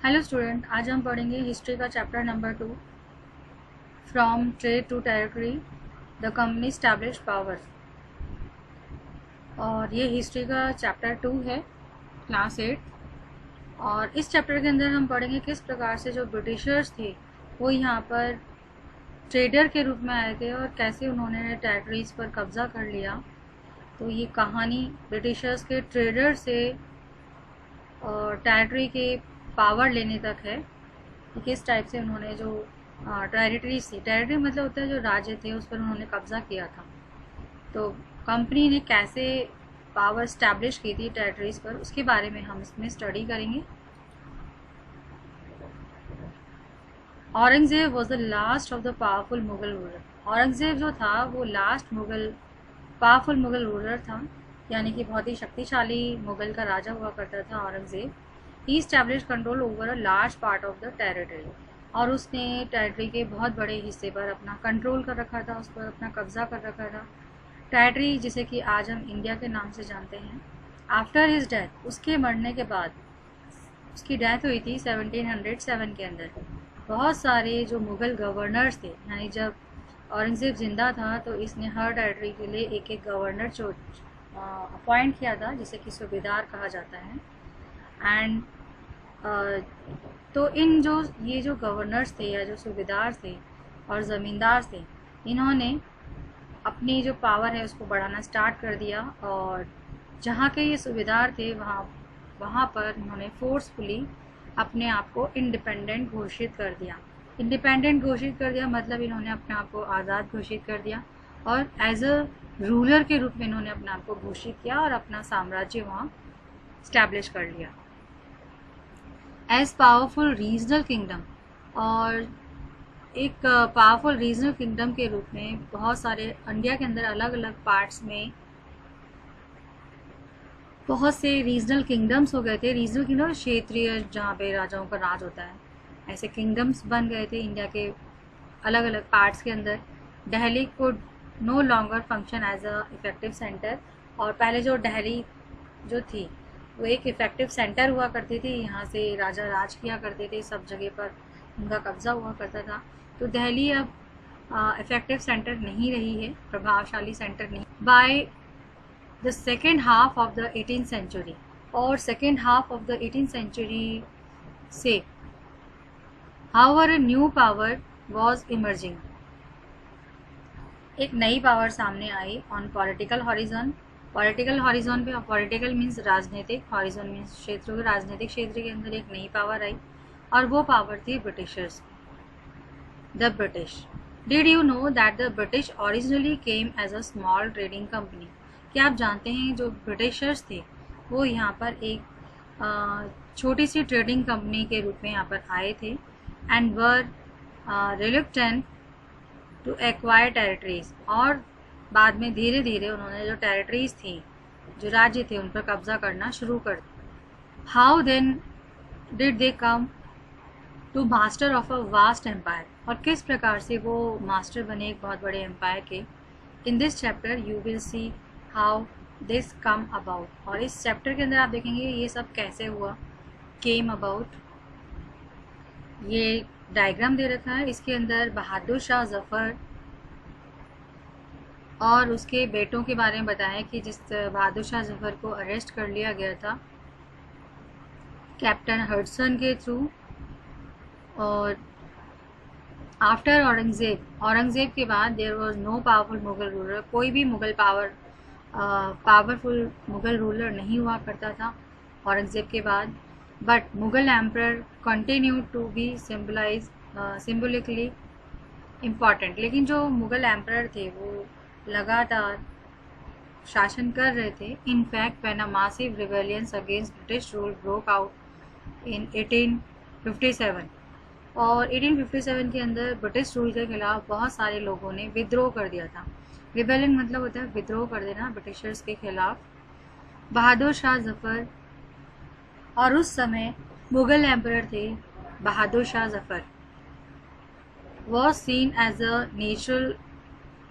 Hello student, आज हम पढ़ेंगे हिस्ट्री का chapter number 2, from trade to territory the company establish power. और ये हिस्ट्री का चैप्टर 2 है, क्लास 8। और इस चैप्टर के अंदर हम पढ़ेंगे किस प्रकार से जो ब्रिटिशर्स थे वो यहाँ पर ट्रेडर के रूप में आए थे और कैसे उन्होंने टेरिटरीज़ पर कब्ज़ा कर लिया। तो ये कहानी ब्रिटिशर्स के ट्रेडर से टेरिटरी के पावर लेने तक है कि किस टाइप से उन्होंने जो टेरिटरीज थी, टेरिटरी मतलब होता है जो राज्य थे, उस पर उन्होंने कब्जा किया था। तो कंपनी ने कैसे पावर स्टैब्लिश की थी टेरिटरीज पर, उसके बारे में हम इसमें स्टडी करेंगे। Aurangzeb was the last of the powerful Mughal ruler. Aurangzeb जो था वो लास्ट पावरफुल मुगल रूलर था, यानी कि बहुत ही शक्तिशाली मुगल का राजा हुआ करता था Aurangzeb. He establish control over a large part of the territory, और उसने टेरिटरी के बहुत बड़े हिस्से पर अपना कंट्रोल कर रखा था, उस पर अपना कब्जा कर रखा था। टेरिटरी जिसे कि आज हम इंडिया के नाम से जानते हैं। आफ्टर हिज डेथ, उसके मरने के बाद, उसकी डेथ हुई थी 1707 के अंदर। बहुत सारे जो मुग़ल गवर्नर्स थे, यानी जब औरंगज़ेब ज़िंदा था तो इसने हर टेरिटरी के लिए एक एक गवर्नर अपॉइंट किया था, जिसे कि सूबेदार कहा जाता है। एंड तो ये जो गवर्नर्स थे या जो सूबेदार थे और ज़मींदार थे, इन्होंने अपनी जो पावर है उसको बढ़ाना स्टार्ट कर दिया। और जहाँ के ये सूबेदार थे वहाँ पर इन्होंने फोर्सफुली अपने आप को इंडिपेंडेंट घोषित कर दिया। इंडिपेंडेंट घोषित कर दिया मतलब इन्होंने अपने आप को आज़ाद घोषित कर दिया, और एज अ रूलर के रूप में इन्होंने अपने आप को घोषित किया और अपना साम्राज्य वहाँ स्टैब्लिश कर लिया एज पावरफुल रीजनल किंगडम। और एक पावरफुल रीजनल किंगडम के रूप में बहुत सारे इंडिया के अंदर अलग अलग पार्ट्स में बहुत से रीजनल किंगडम्स हो गए थे। रीजनल किंगडम क्षेत्रीय, जहाँ पे राजाओं का राज होता है, ऐसे किंगडम्स बन गए थे इंडिया के अलग अलग पार्ट्स के अंदर। Delhi could no longer function as a effective centre, और पहले जो दिल्ली जो थी वो एक इफेक्टिव सेंटर हुआ करती थी, यहाँ से राजा राज किया करते थे, सब जगह पर उनका कब्जा हुआ करता था। तो दिल्ली अब इफेक्टिव सेंटर नहीं रही है, प्रभावशाली सेंटर नहीं। By the second half of the 18th century, और second half of the 18th century से however a new power was emerging, एक नई पावर सामने आई on political horizon. Political horizon पे, पॉलिटिकल मीन्स राजनीतिक, हॉरिजन मीन्स क्षेत्र, राजनीतिक क्षेत्र के अंदर एक नई पावर आई, और वो पावर थी Britishers, the British. Did you know that the British originally came as a small trading company? क्या आप जानते हैं जो ब्रिटिशर्स थे वो यहाँ पर एक छोटी सी ट्रेडिंग कंपनी के रूप में यहाँ पर आए थे, and were reluctant to acquire territories, और बाद में धीरे धीरे उन्होंने जो टेरिटरीज थी, जो राज्य थे, उन पर कब्जा करना शुरू कर दिया। How then did they come to master of a vast empire, और किस प्रकार से वो मास्टर बने एक बहुत बड़े एम्पायर के। In this chapter you will see how this come about, और इस चैप्टर के अंदर आप देखेंगे ये सब कैसे हुआ, केम अबाउट। ये डायग्राम दे रखा है, इसके अंदर बहादुर शाह जफ़र और उसके बेटों के बारे में बताया कि जिस बहादुर शाह जफ़र को अरेस्ट कर लिया गया था कैप्टन हडसन के थ्रू। और आफ्टर औरंगज़ेब के बाद there was no powerful Mughal ruler, कोई भी पावरफुल मुगल रूलर नहीं हुआ करता था औरंगज़ेब के बाद। But Mughal emperor continue to be symbolically important, लेकिन जो मुगल एम्परर थे वो लगातार शासन कर रहे थे। In fact when a massive rebellions against British rule broke out in 1857, और 1857 के अंदर ब्रिटिश रूल के खिलाफ बहुत सारे लोगों ने विद्रोह कर दिया था। रिबेलियन मतलब होता है विद्रोह कर देना ब्रिटिशर्स के खिलाफ। बहादुर शाह जफ़र, और उस समय मुगल एम्परर थे Bahadur Shah Zafar, was seen as a natural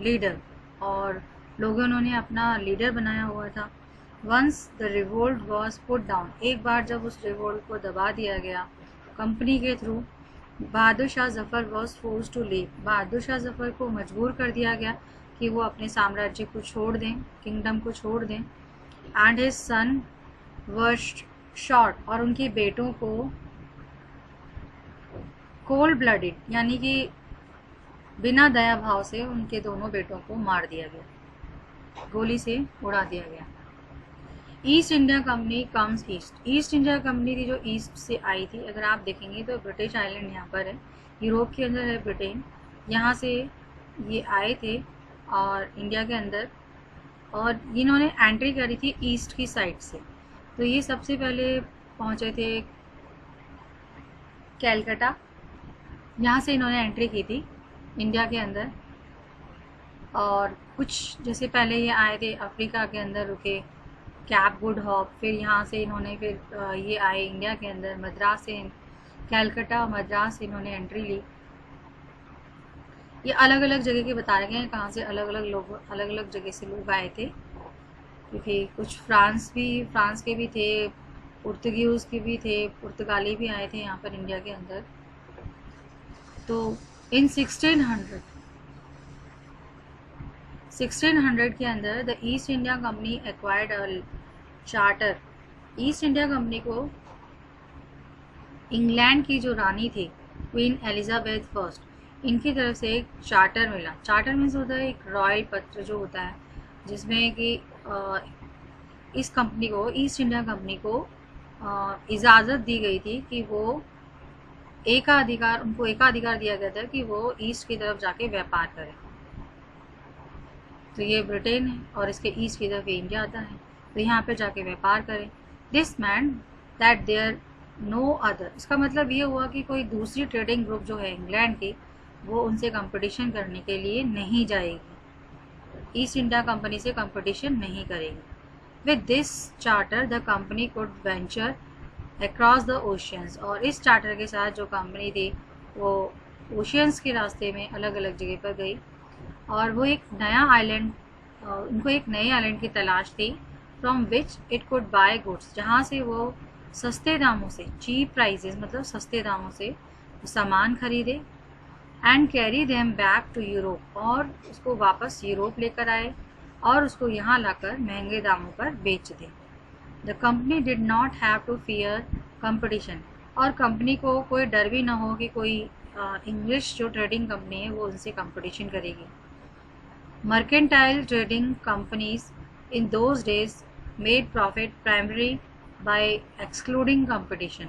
leader, और लोगों ने अपना लीडर बनाया हुआ था। Once the revolt was put down, एक बार जब उस रिवोल्ट को दबा दिया गया, कंपनी के through Bahadur Shah Zafar was force to leave, Bahadur Shah Zafar को मजबूर कर दिया गया कि वो अपने साम्राज्य को छोड़ दें, किंगडम को छोड़ दें। And his son were shot, और उनके बेटों को कोल्ड ब्लडेड यानी कि बिना दया भाव से उनके दोनों बेटों को मार दिया गया, गोली से उड़ा दिया गया। East India company comes east, east India company थी जो ईस्ट से आई थी। अगर आप देखेंगे तो ब्रिटिश आइलैंड यहाँ पर है, यूरोप के अंदर है ब्रिटेन, यहाँ से ये आए थे और इंडिया के अंदर, और इन्होंने एंट्री करी थी ईस्ट की साइड से। तो ये सबसे पहले पहुँचे थे कैलकाटा, यहाँ से इन्होंने एंट्री की थी इंडिया के अंदर। और कुछ जैसे पहले ये आए थे अफ्रीका के अंदर, रुके कैप गुड हॉप, फिर यहाँ से इन्होंने फिर ये आए इंडिया के अंदर, मद्रास से, कैलकाटा मद्रास से इन्होंने एंट्री ली। ये अलग अलग जगह के बताए गए हैं कहाँ से अलग अलग लोग, अलग अलग जगह से लोग आए थे, क्योंकि कुछ फ्रांस के भी थे, पुर्तगीज़ के भी थे, पुर्तगाली भी आए थे यहाँ पर इंडिया के अंदर। तो इन 1600 के अंदर the east India company acquired a charter. East India company को इंग्लैंड की जो रानी थी क्वीन एलिजाबेथ फर्स्ट, इनकी तरफ से एक चार्टर मिला। चार्टर मीन्स होता है एक रॉयल पत्र जो होता है, जिसमें कि इस कंपनी को, ईस्ट इंडिया कंपनी को इजाज़त दी गई थी कि वो उनको एकाधिकार दिया गया था कि वो ईस्ट की तरफ जाके व्यापार करें। तो ये ब्रिटेन है और इसके ईस्ट की तरफ इंडिया आता है, तो यहाँ पे जाके व्यापार करें। This meant that there no other, इसका मतलब ये हुआ कि कोई दूसरी ट्रेडिंग ग्रुप जो है इंग्लैंड की, वो उनसे कंपटीशन करने के लिए नहीं जाएगी, ईस्ट इंडिया कंपनी से कंपटीशन नहीं करेगी। With this charter the company could venture across the oceans, और इस चार्टर के साथ जो कंपनी थी वो ओशियंस के रास्ते में अलग अलग जगह पर गई, और वो एक नया आइलैंड, उनको एक नए आइलैंड की तलाश थी, from which it could bye goods, जहाँ से वो सस्ते दामों से, चीप प्राइजेस मतलब सस्ते दामों से सामान खरीदे, and carry them back to Europe, और उसको वापस यूरोप लेकर आए और उसको यहाँ लाकर महंगे दामों पर बेच दे। The company did not have to fear competition, और कंपनी को कोई डर भी ना हो कि कोई इंग्लिश जो ट्रेडिंग कंपनी है वो उनसे कंपटीशन करेगी। Mercantile trading companies in those days made profit primary by excluding competition,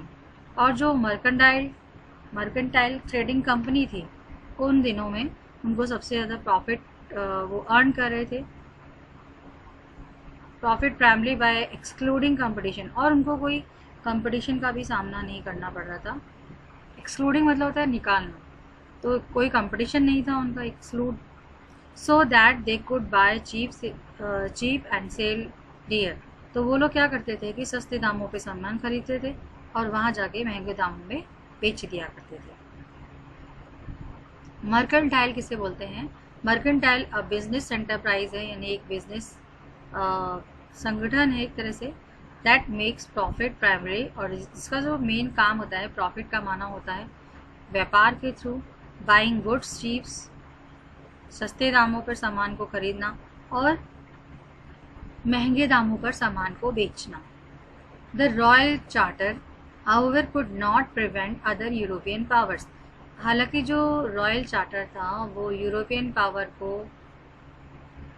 और जो मर्केंटाइल ट्रेडिंग कंपनी थी उन दिनों में उनको सबसे ज़्यादा प्रॉफिट वो अर्न कर रहे थे, profit primary by excluding competition, और उनको कोई कंपटीशन का भी सामना नहीं करना पड़ रहा था। एक्सक्लूडिंग मतलब होता है निकालना, तो कोई कंपटीशन नहीं था उनका, exclude, so that they could buy cheap and sell dear. तो वो लोग क्या करते थे कि सस्ते दामों पे सामान खरीदते थे और वहाँ जाके महंगे दामों में बेच दिया करते थे। मर्केंटाइल किसे बोलते हैं? मर्केंटाइल अ बिजनेस एंटरप्राइज है, यानी एक बिजनेस संगठन है एक तरह से, दैट मेक्स प्रॉफिट प्राइमरी, और इसका जो मेन काम होता है प्रॉफिट का माना होता है व्यापार के थ्रू, बाइंग गुड्स चीप्स, सस्ते दामों पर सामान को खरीदना और महंगे दामों पर सामान को बेचना। The royal charter however could not prevent other European powers, हालांकि जो रॉयल चार्टर था वो यूरोपियन पावर को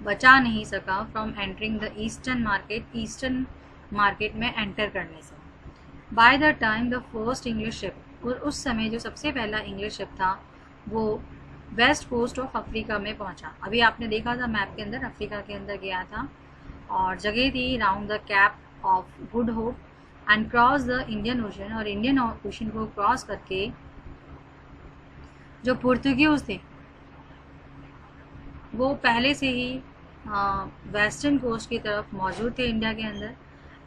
बचा नहीं सका from entering the eastern market में एंटर करने से। By the time the first English ship, और उस समय जो सबसे पहला इंग्लिश शिप था वो वेस्ट कोस्ट ऑफ अफ्रीका में पहुंचा। अभी आपने देखा था मैप के अंदर, अफ्रीका के अंदर गया था और जगह थी round the cap of good hope and cross the Indian ocean, और इंडियन ओशन को क्रॉस करके जो पुर्तगीज थे वो पहले से ही वेस्टर्न कोस्ट की तरफ मौजूद थे इंडिया के अंदर,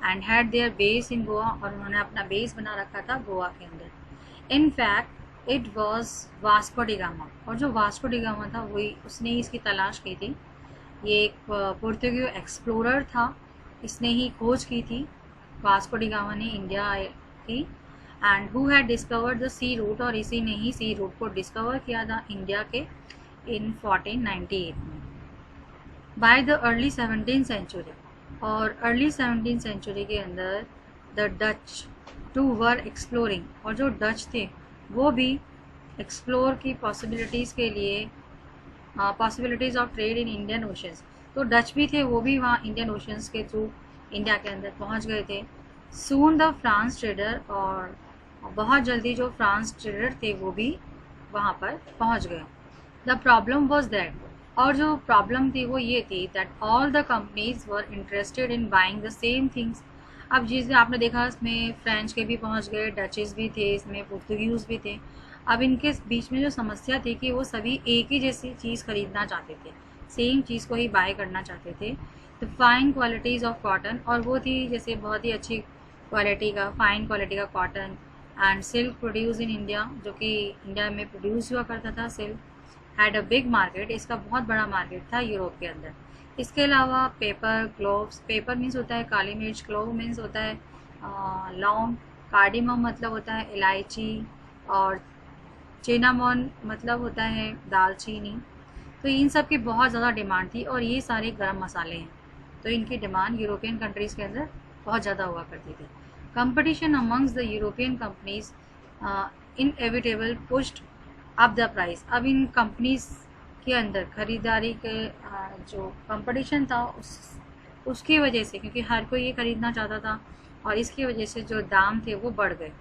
and had there base in Goa, और उन्होंने अपना बेस बना रखा था गोवा के अंदर। In fact it was Vasco da gamma, और जो वास्को डी गामा था वही, उसने ही इसकी तलाश की थी। ये एक पुर्तगीज एक्सप्लोरर था, इसने ही खोज की थी वास्को डी गामा ने इंडिया की, and who had discovered the sea route, और इसी ने ही सी रूट को डिस्कवर किया था इंडिया के इन 1498 में। By the early 17th century, और अर्ली 17th सेंचुरी के अंदर the Dutch too were exploring, और जो डच थे वो भी एक्सप्लोर की पॉसिबिलिटीज़ के लिए, possibilities of trade in Indian oceans, तो डच भी थे, वो भी वहाँ इंडियन ओशंस के थ्रू इंडिया के अंदर पहुँच गए थे। सून द फ्रांस ट्रेडर, और बहुत जल्दी जो फ्रांस ट्रेडर थे वो भी वहाँ पर पहुँच गए। द प्रॉब्लम वॉज दैट, और जो प्रॉब्लम थी वो ये थी that all the companies were interested in buying the same things. अब जिसमें आपने देखा इसमें फ्रेंच के भी पहुँच गए, डचेस भी थे, इसमें पुर्तगीज भी थे। अब इनके बीच में जो समस्या थी कि वो सभी एक ही जैसी चीज़ खरीदना चाहते थे, सेम चीज़ को ही बाय करना चाहते थे। The fine qualities of cotton, और वो थी जैसे बहुत ही अच्छी क्वालिटी का, फाइन क्वालिटी का cotton and silk produce in India, जो कि इंडिया में प्रोड्यूस हुआ करता था silk, had a big market, इसका बहुत बड़ा मार्केट था यूरोप के अंदर। इसके अलावा पेपर, क्लोव्स, पेपर मीन्स होता है काली मिर्च, क्लोव मीन्स होता है लौंग, कार्डिमम मतलब होता है इलायची, और चिनामोन मतलब होता है दालचीनी। तो इन सब की बहुत ज़्यादा डिमांड थी, और ये सारे गरम मसाले हैं, तो इनकी डिमांड यूरोपियन कंट्रीज़ के अंदर बहुत ज़्यादा हुआ करती थी। Competition amongst the European companies inevitable pushed up the price. अब इन कंपनीज के अंदर खरीदारी के जो कंपटीशन था उसकी वजह से, क्योंकि हर कोई ये खरीदना चाहता था, और इसकी वजह से जो दाम थे वो बढ़ गए।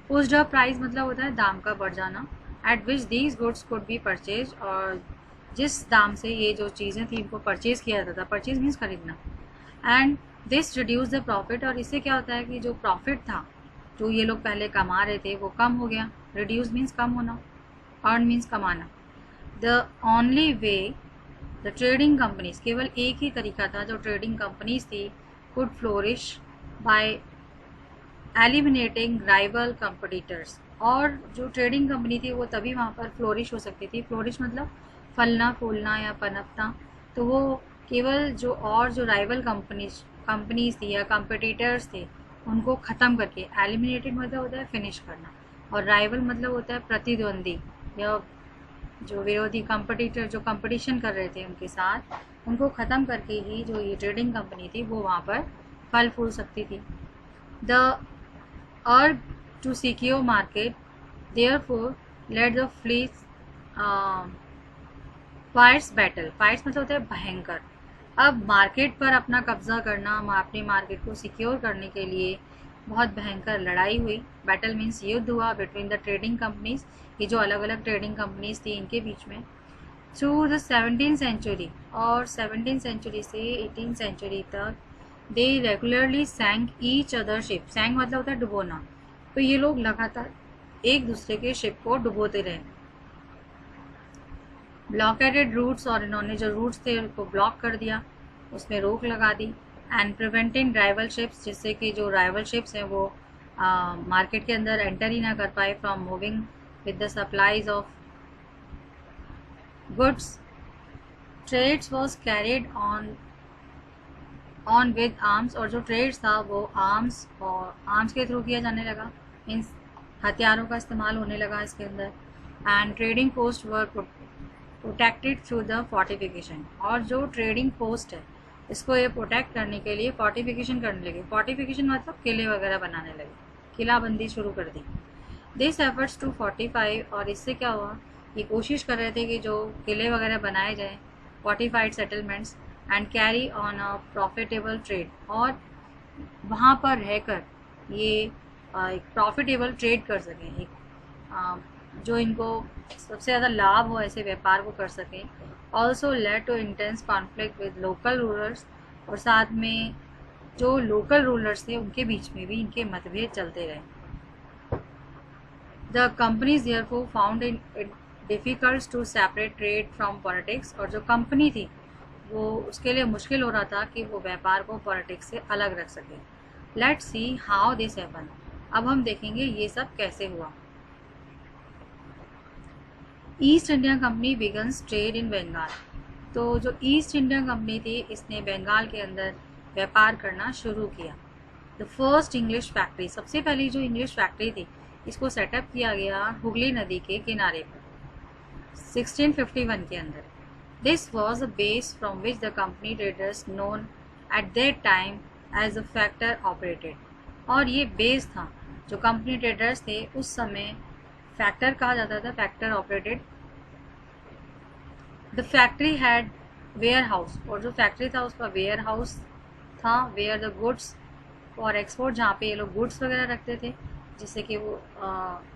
पुश्ड अप प्राइस मतलब होता है दाम का बढ़ जाना। Eight which these goods could be purchase, और जिस दाम से ये जो चीज़ें थी इनको परचेज किया जाता था, परचेज मीन्स खरीदना। And this reduce the profit, और इससे क्या होता है कि जो प्रॉफिट था जो ये लोग पहले कमा रहे थे वो कम हो गया। रिड्यूस मीन्स कम होना, अर्न मीन्स कमाना। The only way the trading companies, केवल एक ही तरीका था जो ट्रेडिंग कंपनीज थी could flourish bye eliminating rival competitors, और जो ट्रेडिंग कंपनी थी वो तभी वहाँ पर फ्लोरिश हो सकती थी। फ्लोरिश मतलब फलना फूलना या पनपना। तो वो केवल जो राइवल कंपनीज थी या कंपटीटर्स थे उनको ख़त्म करके, एलिमिनेटेड मतलब होता है फिनिश करना, और राइवल मतलब होता है प्रतिद्वंदी या जो विरोधी कंपटीटर जो कंपटीशन कर रहे थे उनके साथ, उनको ख़त्म करके ही जो ये ट्रेडिंग कंपनी थी वो वहाँ पर फल फूल सकती थी। The urge to secure market therefore led the flees fires battle, fires मतलब होता है भयंकर। अब मार्केट पर अपना कब्जा करना, अपने मार्केट को सिक्योर करने के लिए बहुत भयंकर लड़ाई हुई। बैटल मीन्स युद्ध हुआ बिटवीन द ट्रेडिंग कंपनीज, ये जो अलग अलग ट्रेडिंग कंपनीज थी इनके बीच में। थ्रू द 17th सेंचुरी, और 17th सेंचुरी से 18th सेंचुरी तक दे रेगुलरली सैंक ईच अदर शिप, सैंक मतलब होता है डुबोना, तो ये लोग लगातार एक दूसरे के शिप को डुबोते रहे। ब्लॉकेटेड रूट्स, और इन्होंने जो रूट्स थे उनको ब्लॉक कर दिया, उसमें रोक लगा दी। एंड प्रिवेंटिंग राइवल शिप्स, जिससे कि जो राइवल शिप्स हैं वो मार्केट के अंदर एंटर ही ना कर पाए from moving with the supplies of goods. Trades was carried on with arms, और जो ट्रेड्स था वो आर्म्स के थ्रू किया जाने लगा, मीन्स हथियारों का इस्तेमाल होने लगा इसके अंदर। And trading post were protected through the fortification, और जो ट्रेडिंग पोस्ट है इसको ये प्रोटेक्ट करने के लिए फोर्टिफिकेशन करने लगे। फोर्टिफिकेशन मतलब किले वगैरह बनाने लगे, किलाबंदी शुरू कर दी। दिस एफर्ट्स टू फोर्टिफाई, और इससे क्या हुआ, ये कोशिश कर रहे थे कि जो किले वगैरह बनाए जाएँ, fortified settlements, and carry on a profitable trade, और वहाँ पर रहकर ये एक प्रॉफिटेबल ट्रेड कर सकें, एक जो इनको सबसे ज़्यादा लाभ हो ऐसे व्यापार को कर सकें। Also led to intense conflict with local rulers, और साथ में जो लोकल रूलर्स थे उनके बीच में भी इनके मतभेद चलते रहे। The companies therefore found it difficult to separate trade from politics, और जो कंपनी थी वो उसके लिए मुश्किल हो रहा था कि वो व्यापार को पॉलिटिक्स से अलग रख सके। Let's see how this happen, अब हम देखेंगे ये सब कैसे हुआ। East India Company begins trade in Bengal, तो जो ईस्ट इंडिया कंपनी थी इसने बंगाल के अंदर व्यापार करना शुरू किया। द फर्स्ट इंग्लिश फैक्ट्री, सबसे पहली जो इंग्लिश फैक्ट्री थी इसको सेटअप किया गया हुगली नदी के किनारे पर 1651 के अंदर। This was a base from which the company traders known at that time as a factor operated, और ये बेस था जो कंपनी ट्रेडर्स थे उस समय फैक्टर कहा जाता था, factor operated. The factory had warehouse, और जो फैक्ट्री था उसका वेयर हाउस था, where the goods for export, जहाँ पे ये लोग गुड्स वगैरह रखते थे जिससे कि वो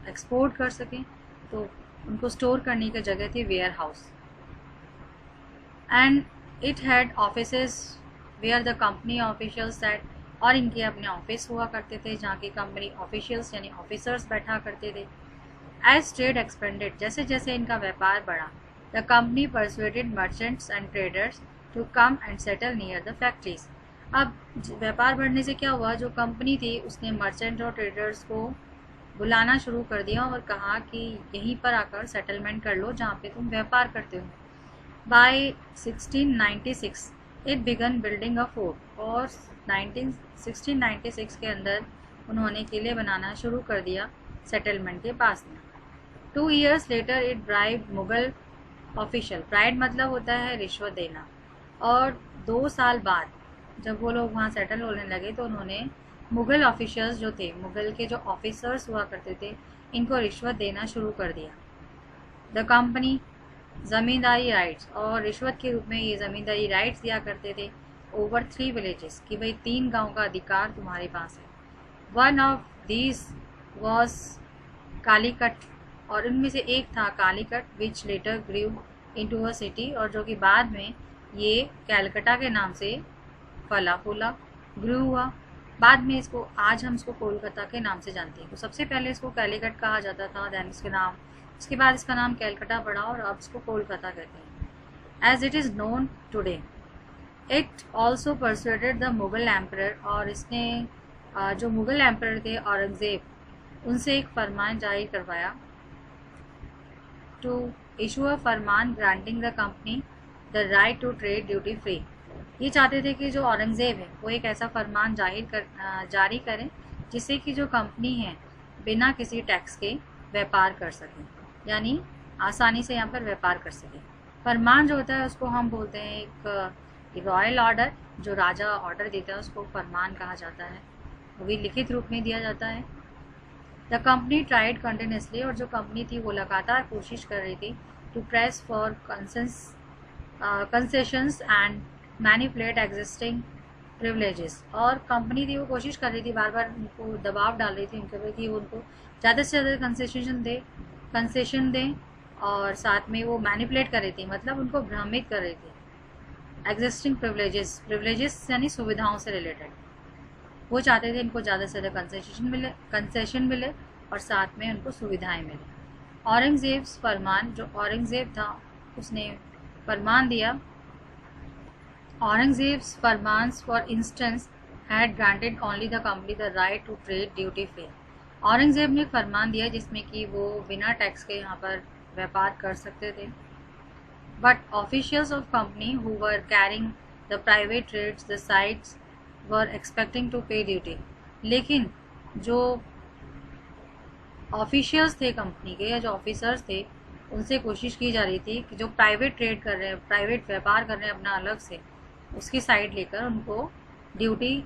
एक्सपोर्ट कर सकें, तो उनको स्टोर करने की जगह थी warehouse. And it had offices where the company officials sat, और इनके अपने ऑफिस हुआ करते थे जहाँ की कंपनी ऑफिशियल्स यानी ऑफिसर्स बैठा करते थे। एज ट्रेड एक्सपेंडेड, जैसे जैसे इनका व्यापार बढ़ा, the company persuaded merchants and traders to come and settle near the factories. अब व्यापार बढ़ने से क्या हुआ, जो कंपनी थी उसने मर्चेंट और ट्रेडर्स को बुलाना शुरू कर दिया और कहा कि यहीं पर आकर सेटलमेंट कर लो जहाँ पे तुम व्यापार करते हो। By 1696 it began building a fort, और 1696 के अंदर उन्होंने किले बनाना शुरू कर दिया सेटलमेंट के पास में। 2 years later it bribe Mughal official, bribe मतलब होता है रिश्वत देना, और 2 साल बाद जब वो लोग वहाँ सेटल होने लगे तो उन्होंने मुगल ऑफिशियल्स जो थे, मुगल के जो ऑफिसर्स हुआ करते थे, इनको रिश्वत देना शुरू कर दिया। द कंपनी ज़मींदारी राइट्स, और रिश्वत के रूप में ये ज़मींदारी राइट्स दिया करते थे ओवर 3 विलेजेस, कि भाई 3 गांव का अधिकार तुम्हारे पास है। One of these was Calicut, और उनमें से एक था Calicut, which later grew into a city, और जो कि बाद में ये कैलकटा के नाम से फला फूला, ग्रू हुआ। बाद में इसको आज हम इसको कोलकाता के नाम से जानते हैं। तो सबसे पहले इसको कैलीकट कहा जाता था, दैन इसके बाद इसका नाम कैलकटा पड़ा और अब इसको कोलकाता कहते हैं। As it is known today, it also persuaded the Mughal emperor, और इसने जो मुगल एम्परर थे औरंगजेब, उनसे एक फरमान जारी करवाया, to issue a farman granting the company the right to trade duty free. ये चाहते थे कि जो औरंगजेब है वो एक ऐसा फरमान जारी करें जिससे कि जो कंपनी है बिना किसी टैक्स के व्यापार कर सकें, यानी आसानी से यहाँ पर व्यापार कर सकें। फरमान जो होता है उसको हम बोलते हैं एक रॉयल ऑर्डर, जो राजा ऑर्डर देता है उसको फरमान कहा जाता है, वो भी लिखित रूप में दिया जाता है। द कंपनी ट्राइड कंटिन्यूसली, और जो कंपनी थी वो लगातार कोशिश कर रही थी to press for concessions and manipulate existing privileges, और कंपनी थी वो कोशिश कर रही थी, बार बार उनको दबाव डाल रही थी उनके ऊपर कि वो उनको ज़्यादा से ज़्यादा कंसेशन दें, और साथ में वो मैनिपुलेट कर रही थी, मतलब उनको भ्रमित कर रही थी। एग्जिस्टिंग प्रिविलेजेस यानी सुविधाओं से रिलेटेड, वो चाहते थे इनको ज़्यादा से ज़्यादा कंसेशन मिले और साथ में उनको सुविधाएं मिले। औरंगजेब्स फरमान, जो औरंगजेब था उसने फरमान दिया, Aurangzeb's farmans for instance had granted only the company the right to trade duty free. Aurangzeb ने फरमान दिया जिसमें कि वो बिना टैक्स के यहाँ पर व्यापार कर सकते थे, but officials of company who were carrying the private trades the sides were expecting to pay duty. लेकिन जो ऑफिशियल्स थे कंपनी के, या जो ऑफिसर्स थे, उनसे कोशिश की जा रही थी कि जो प्राइवेट ट्रेड कर रहे हैं, प्राइवेट व्यापार कर रहे हैं अपना अलग से, उसकी साइड लेकर उनको ड्यूटी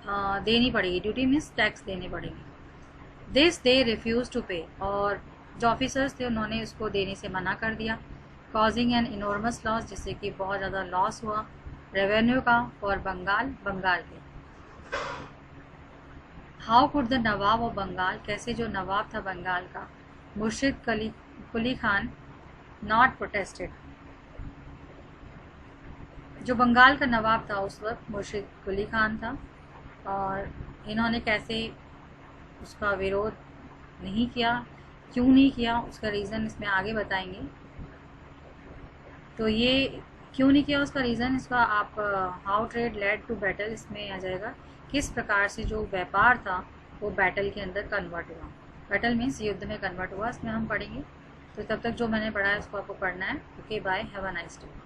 देनी पड़ेगी। ड्यूटी मीन्स टैक्स देने पड़ेंगे। दिस दे रिफ्यूज टू पे, और जो ऑफिसर्स थे उन्होंने उसको देने से मना कर दिया, कॉजिंग एन इनॉर्मस लॉस, जिससे कि बहुत ज़्यादा लॉस हुआ रेवेन्यू का फॉर बंगाल के। How could the nawab of Bengal, कैसे जो नवाब था बंगाल का, मुर्शिद कुली खान, नॉट प्रोटेस्टेड। जो बंगाल का नवाब था उस वक्त मुर्शिद कुली खान था, और इन्होंने कैसे उसका विरोध नहीं किया, क्यों नहीं किया, उसका रीज़न इसमें आगे बताएंगे। तो ये क्यों नहीं किया उसका रीज़न, इसका आप how trade led to battle इसमें आ जाएगा, किस प्रकार से जो व्यापार था वो बैटल के अंदर कन्वर्ट हुआ। बैटल मीन्स युद्ध में कन्वर्ट हुआ, इसमें हम पढ़ेंगे। तो तब तक जो मैंने पढ़ा है उसको आपको पढ़ना है। Okay, bye, have a nice day.